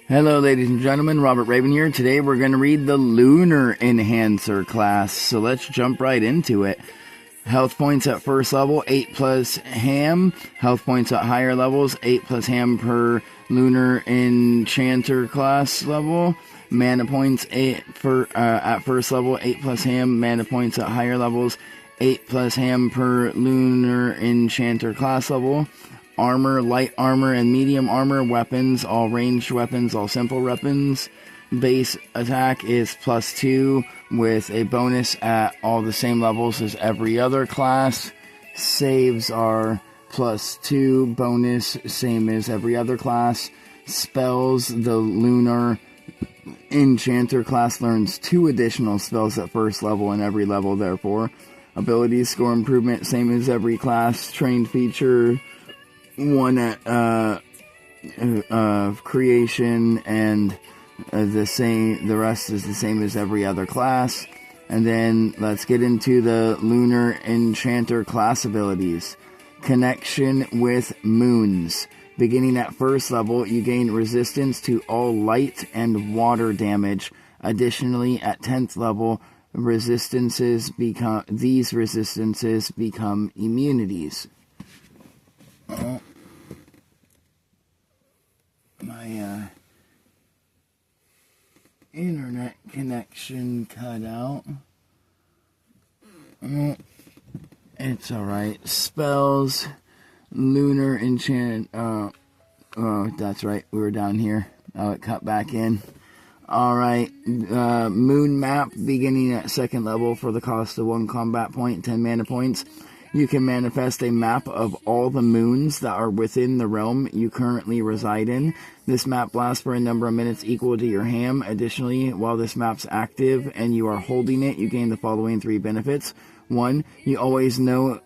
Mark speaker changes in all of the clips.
Speaker 1: Hello ladies and gentlemen, Robert Raven here. Today we're going to read the Lunar Enhancer class, so let's jump right into it. Health points at first level, 8 plus ham. Health points at higher levels, 8 plus ham per Lunar Enchanter class level. Mana points at first level, 8 plus ham. Mana points at higher levels, 8 plus ham per Lunar Enchanter class level. Armor, light armor, and medium armor, weapons, all ranged weapons, all simple weapons. Base attack is +2 with a bonus at all the same levels as every other class. Saves are +2, bonus, same as every other class. Spells, the Lunar Enchanter class learns 2 additional spells at first level and every level, therefore. Abilities, score improvement, same as every class. Trained feature, 1 at creation, and the rest is the same as every other class. And then let's get into the Lunar Enchanter class abilities. Connection with moons. Beginning at first level, you gain resistance to all light and water damage. Additionally, at 10th level, these resistances become immunities. Oh, my internet connection cut out. Oh, it's alright. Spells, Lunar Enchant. Oh, that's right. We were down here. Oh, it cut back in. Alright. Moon map beginning at 2nd level for the cost of 1 combat point, 10 mana points. You can manifest a map of all the moons that are within the realm you currently reside in. This map lasts for a number of minutes equal to your ham. Additionally, while this map's active and you are holding it, you gain the following 3 benefits. 1. You always know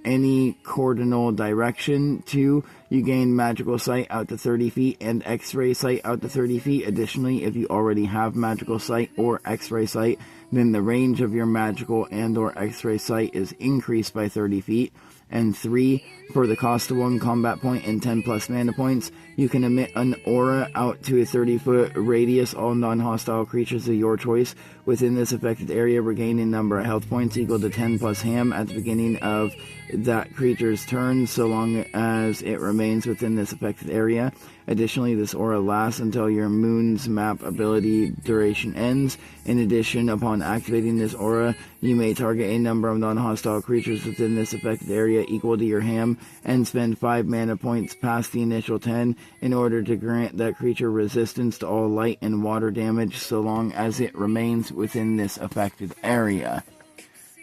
Speaker 1: any coordinal direction. 2. You gain magical sight out to 30 feet and x-ray sight out to 30 feet. Additionally, if you already have magical sight or x-ray sight, then the range of your magical and or x-ray sight is increased by 30 feet. And 3, for the cost of 1 combat point and 10 plus mana points, you can emit an aura out to a 30-foot radius. All non-hostile creatures of your choice within this affected area regain a number of health points equal to 10 plus ham at the beginning of that creature's turn, so long as it remains within this affected area. Additionally, this aura lasts until your moon's map ability duration ends. In addition, upon activating this aura, you may target a number of non-hostile creatures within this affected area equal to your ham, and spend 5 mana points past the initial 10 in order to grant that creature resistance to all light and water damage, so long as it remains within this affected area.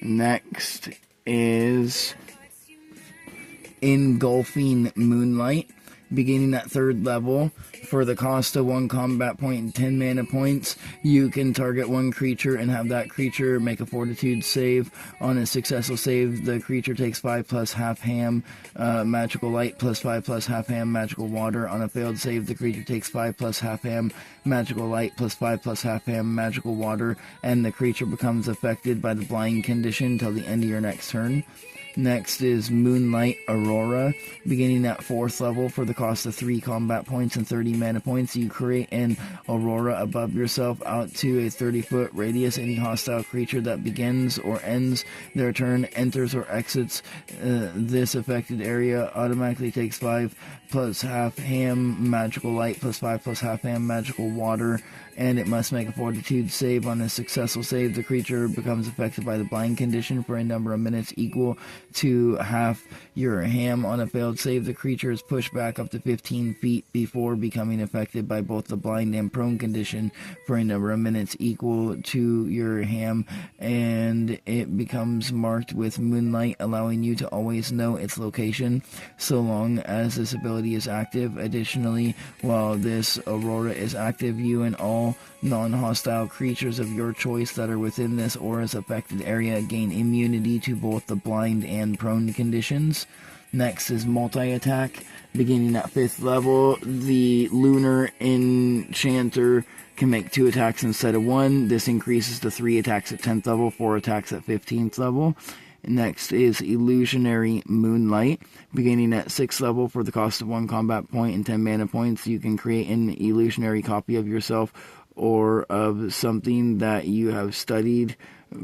Speaker 1: Next is Engulfing Moonlight. Beginning at 3rd level, for the cost of 1 combat point and 10 mana points, you can target 1 creature and have that creature make a fortitude save. On a successful save, the creature takes 5 plus half ham magical light plus 5 plus half ham magical water. On a failed save, the creature takes 5 plus half ham magical light plus 5 plus half ham magical water, and the creature becomes affected by the blind condition until the end of your next turn. Next is Moonlight Aurora. Beginning at 4th level, for the cost of 3 combat points and 30 mana points, you create an aurora above yourself out to a 30-foot radius. Any hostile creature that begins or ends their turn, enters or exits this affected area automatically takes 5 plus half ham magical light plus 5 plus half ham magical water, and it must make a fortitude save. On a successful save, the creature becomes affected by the blind condition for a number of minutes equal to half your ham. On a failed save, the creature is pushed back up to 15 feet before becoming affected by both the blind and prone condition for a number of minutes equal to your ham, and it becomes marked with moonlight, allowing you to always know its location so long as this ability is active. Additionally, while this aurora is active, you and all non-hostile creatures of your choice that are within this aura's affected area gain immunity to both the blind and prone conditions. Next is multi-attack. Beginning at 5th level, the Lunar Enchanter can make 2 attacks instead of 1. This increases to 3 attacks at 10th level, 4 attacks at 15th level. Next is Illusionary Moonlight. Beginning at 6th level, for the cost of 1 combat point and 10 mana points, you can create an illusionary copy of yourself or of something that you have studied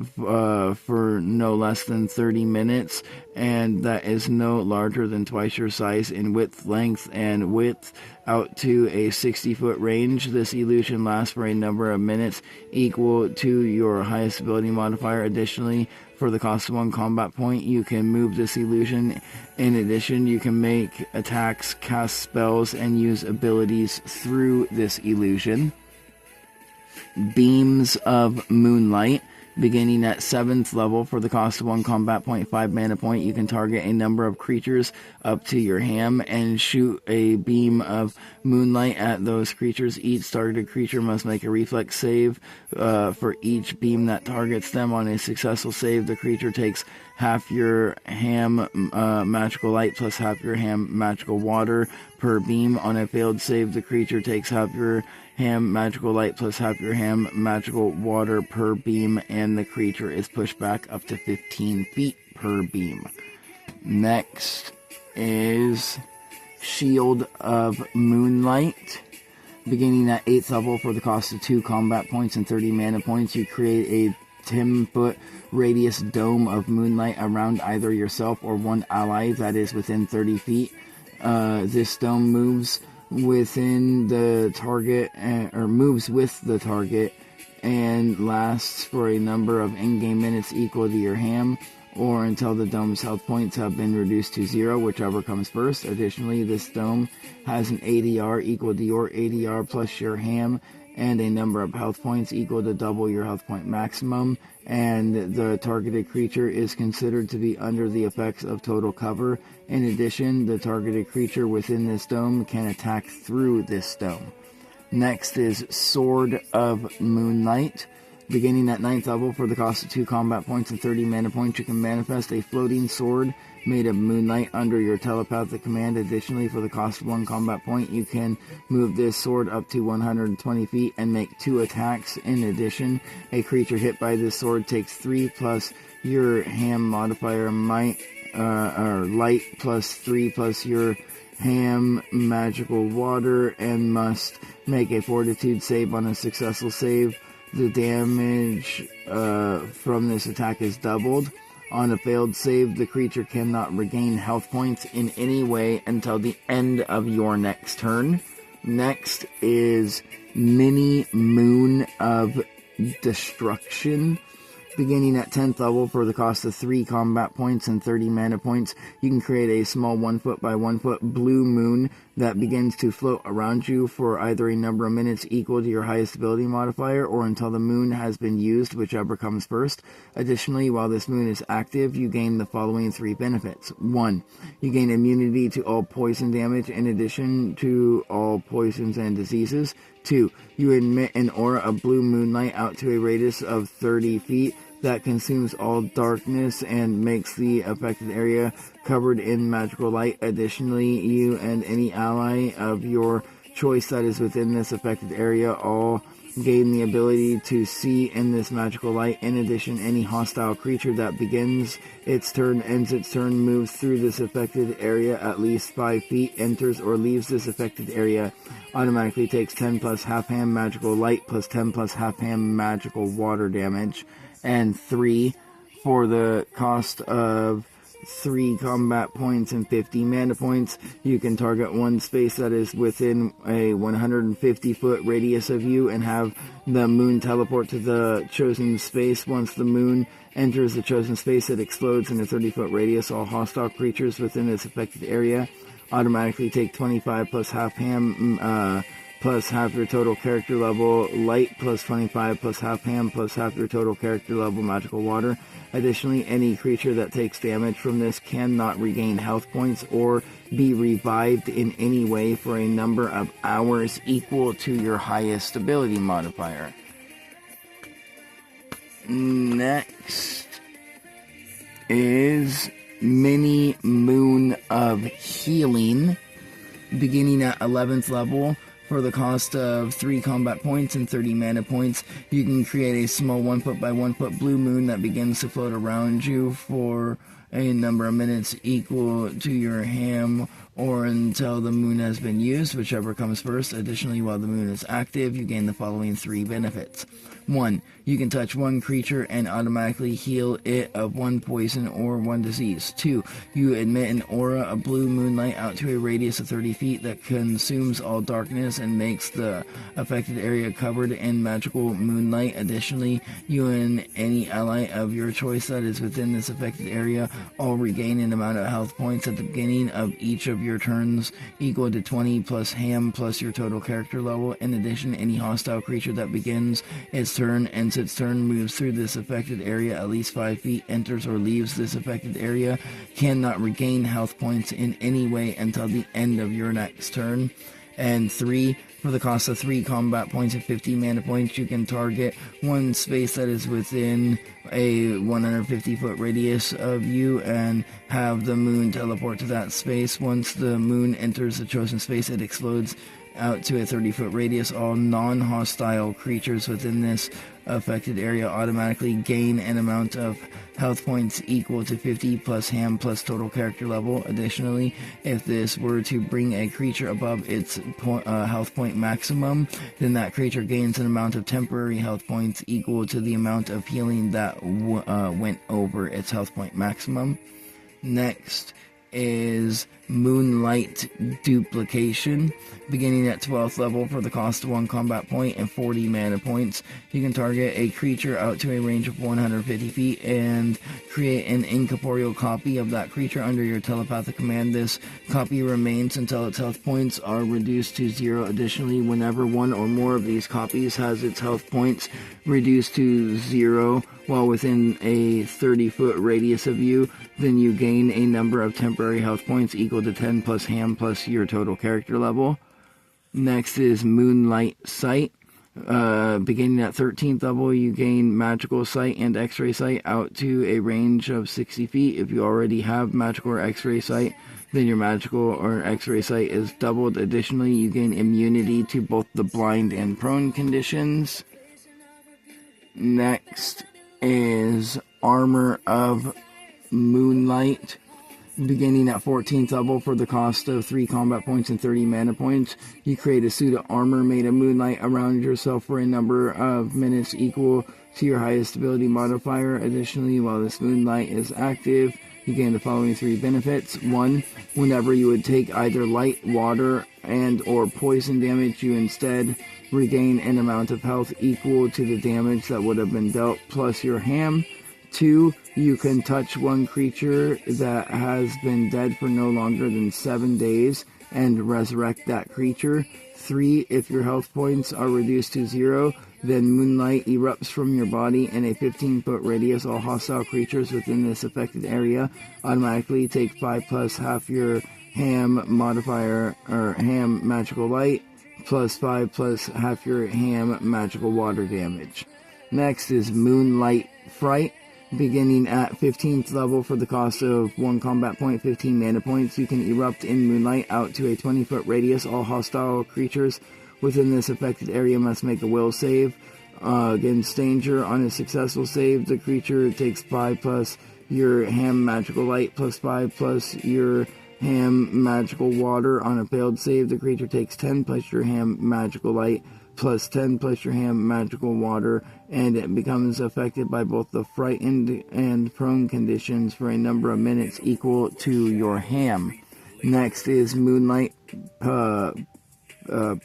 Speaker 1: for no less than 30 minutes, and that is no larger than twice your size in width, length, and width out to a 60-foot range. This illusion lasts for a number of minutes equal to your highest ability modifier. Additionally, for the cost of 1 combat point, you can move this illusion. In addition, you can make attacks, cast spells, and use abilities through this illusion. Beams of Moonlight. Beginning at 7th level, for the cost of 1 combat point, 5 mana point, you can target a number of creatures up to your ham and shoot a beam of moonlight at those creatures. Each targeted creature must make a reflex save for each beam that targets them. On a successful save, the creature takes half your ham magical light plus half your ham magical water per beam. On a failed save, the creature takes half your ham magical light plus half your ham magical water per beam, and the creature is pushed back up to 15 feet per beam. Next is Shield of Moonlight. Beginning at 8th level, for the cost of 2 combat points and 30 mana points, you create a 10-foot radius dome of moonlight around either yourself or one ally that is within 30 feet. This dome moves within the target, or moves with the target, and lasts for a number of in-game minutes equal to your ham, or until the dome's health points have been reduced to 0, whichever comes first. Additionally, this dome has an ADR equal to your ADR plus your ham, and a number of health points equal to double your health point maximum, and the targeted creature is considered to be under the effects of total cover. In addition, the targeted creature within this dome can attack through this dome. Next is Sword of Moonlight. Beginning at 9th level, for the cost of 2 combat points and 30 mana points, you can manifest a floating sword made of moonlight under your telepathic command. Additionally, for the cost of 1 combat point, you can move this sword up to 120 feet and make 2 attacks. In addition, a creature hit by this sword takes 3 plus your ham modifier might, or light plus 3 plus your ham magical water, and must make a fortitude save. On a successful save, the damage from this attack is doubled. On a failed save, the creature cannot regain health points in any way until the end of your next turn. Next is Mini Moon of Destruction. Beginning at 10th level, for the cost of 3 combat points and 30 mana points, you can create a small 1 foot by 1 foot blue moon that begins to float around you for either a number of minutes equal to your highest ability modifier, or until the moon has been used, whichever comes first. Additionally, while this moon is active, you gain the following 3 benefits. 1. You gain immunity to all poison damage in addition to all poisons and diseases. 2. You emit an aura of blue moonlight out to a radius of 30 feet that consumes all darkness and makes the affected area covered in magical light. Additionally, you and any ally of your choice that is within this affected area all gain the ability to see in this magical light. In addition, any hostile creature that begins its turn, ends its turn, moves through this affected area at least 5 feet, enters or leaves this affected area, automatically takes 10 plus half ham magical light plus 10 plus half ham magical water damage. And 3, for the cost of 3 combat points and 50 mana points, you can target one space that is within a 150-foot radius of you and have the moon teleport to the chosen space. Once the moon enters the chosen space, it explodes in a 30-foot radius. All hostile creatures within this affected area automatically take 25 plus half ham plus half your total character level light plus 25 plus half ham plus half your total character level magical water. Additionally, any creature that takes damage from this cannot regain health points or be revived in any way for a number of hours equal to your highest ability modifier. Next is Mini Moon of Healing. Beginning at 11th level, For the cost of 3 combat points and 30 mana points, you can create a small 1 foot by 1 foot blue moon that begins to float around you for a number of minutes equal to your ham or until the moon has been used, whichever comes first. Additionally, while the moon is active, you gain the following 3 benefits. 1. You can touch one creature and automatically heal it of 1 poison or 1 disease. 2. You emit an aura of blue moonlight out to a radius of 30 feet that consumes all darkness and makes the affected area covered in magical moonlight. Additionally, you and any ally of your choice that is within this affected area all regain an amount of health points at the beginning of each of your turns equal to 20 plus ham plus your total character level. In addition, any hostile creature that begins its turn, ends its turn, moves through this affected area at least 5 feet, enters or leaves this affected area, cannot regain health points in any way until the end of your next turn. And 3, for the cost of 3 combat points and 50 mana points, you can target one space that is within a 150 foot radius of you and have the moon teleport to that space. Once the moon enters the chosen space, it explodes out to a 30-foot radius. All non-hostile creatures within this affected area automatically gain an amount of health points equal to 50 plus ham plus total character level. Additionally, if this were to bring a creature above its health point maximum, then that creature gains an amount of temporary health points equal to the amount of healing that went over its health point maximum. Next is Moonlight Duplication. Beginning at 12th level, for the cost of 1 combat point and 40 mana points, you can target a creature out to a range of 150 feet and create an incorporeal copy of that creature under your telepathic command. This copy remains until its health points are reduced to 0. Additionally, whenever one or more of these copies has its health points reduced to 0 while within a 30-foot radius of you, then you gain a number of temporary health points equal to 10 plus ham plus your total character level. Next is Moonlight Sight. Beginning at 13th level, you gain Magical Sight and X-Ray Sight out to a range of 60 feet. If you already have Magical or X-Ray Sight, then your Magical or X-Ray Sight is doubled. Additionally, you gain immunity to both the blind and prone conditions. Next is Armor of Moonlight. Beginning at 14th level, for the cost of 3 combat points and 30 mana points, you create a suit of armor made of moonlight around yourself for a number of minutes equal to your highest ability modifier. Additionally, while this moonlight is active, you gain the following 3 benefits. 1. Whenever you would take either light, water, and or poison damage, you instead regain an amount of health equal to the damage that would have been dealt plus your ham. 2. You can touch one creature that has been dead for no longer than 7 days and resurrect that creature. 3. If your health points are reduced to 0, then moonlight erupts from your body in a 15-foot radius. All hostile creatures within this affected area automatically take 5 plus half your ham modifier or ham magical light plus 5 plus half your ham magical water damage. Next is Moonlight Fright. Beginning at 15th level, for the cost of 1 combat point, 15 mana points, you can erupt in moonlight out to a 20-foot radius. All hostile creatures within this affected area must make a will save against danger. On a successful save, the creature takes 5 plus your ham magical light plus 5 plus your ham magical water. On a failed save, the creature takes 10 plus your ham magical light plus 10 plus your ham magical water, and it becomes affected by both the frightened and prone conditions for a number of minutes equal to your ham. Next is Moonlight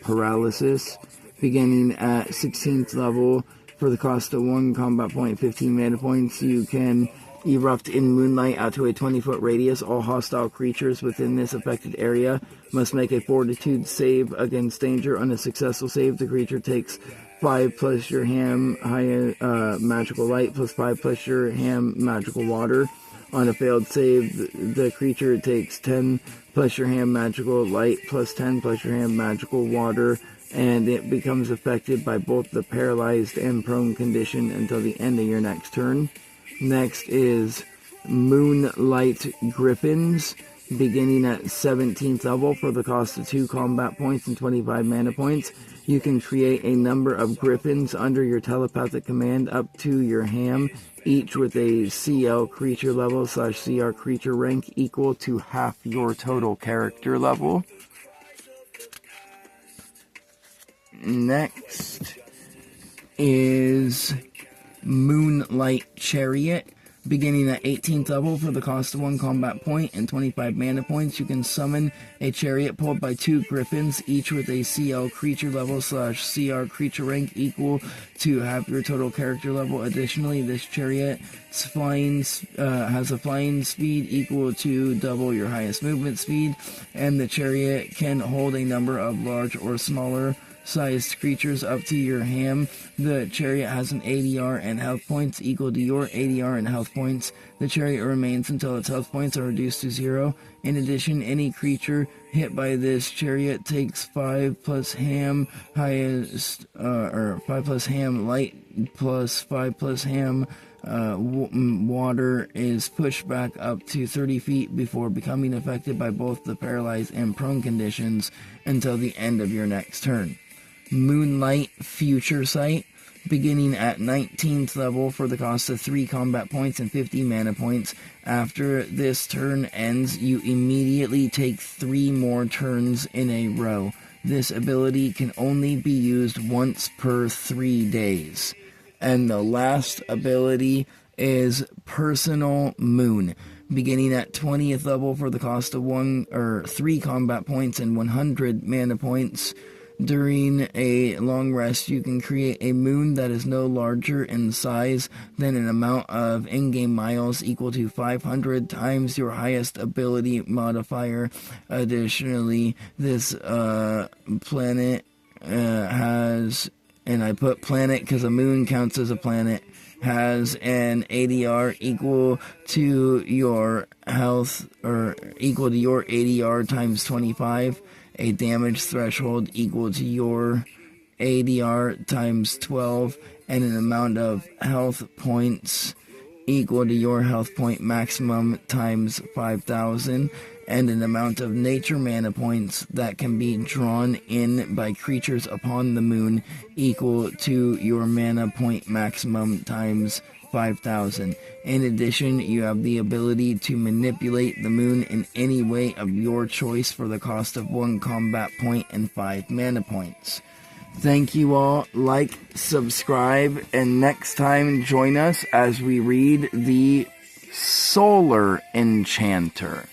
Speaker 1: Paralysis. Beginning at 16th level, for the cost of 1 combat point, 15 mana points, you can erupt in moonlight out to a 20-foot radius. All hostile creatures within this affected area must make a fortitude save against danger. On a successful save, the creature takes 5 plus your ham magical light plus 5 plus your ham magical water. On a failed save, the creature takes 10 plus your ham magical light plus 10 plus your ham magical water, and it becomes affected by both the paralyzed and prone condition until the end of your next turn. Next is Moonlight Griffins. beginning at 17th level for the cost of 2 combat points and 25 mana points. You can create a number of griffins under your telepathic command up to your ham, each with a CL creature level / CR creature rank equal to half your total character level. Next is Moonlight Chariot. Beginning at 18th level for the cost of 1 combat point and 25 mana points, you can summon a chariot pulled by 2 griffins, each with a CL creature level / CR creature rank equal to half your total character level. Additionally, this chariot has a flying speed equal to double your highest movement speed, and the chariot can hold a number of large or smaller sized creatures up to your ham. The chariot has an ADR and health points equal to your ADR and health points. The chariot remains until its health points are reduced to 0. In addition, any creature hit by this chariot takes 5 plus ham highest, or 5 plus ham light plus 5 plus ham water is pushed back up to 30 feet before becoming affected by both the paralyzed and prone conditions until the end of your next turn. Moonlight Future Sight. Beginning at 19th level for the cost of 3 combat points and 50 mana points. After this turn ends, you immediately take 3 more turns in a row. This ability can only be used once per 3 days. And the last ability is Personal Moon. Beginning at 20th level for the cost of 3 combat points and 100 mana points. During a long rest, you can create a moon that is no larger in size than an amount of in-game miles equal to 500 times your highest ability modifier. Additionally, this planet has, and I put planet because a moon counts as a planet, has an ADR equal to your health, or equal to your ADR times 25, a damage threshold equal to your ADR times 12, and an amount of health points equal to your health point maximum times 5,000, and an amount of nature mana points that can be drawn in by creatures upon the moon equal to your mana point maximum times 5,000. In addition, you have the ability to manipulate the moon in any way of your choice for the cost of 1 combat point and 5 mana points. Thank you all. Like, subscribe, and next time join us as we read the Solar Enchanter.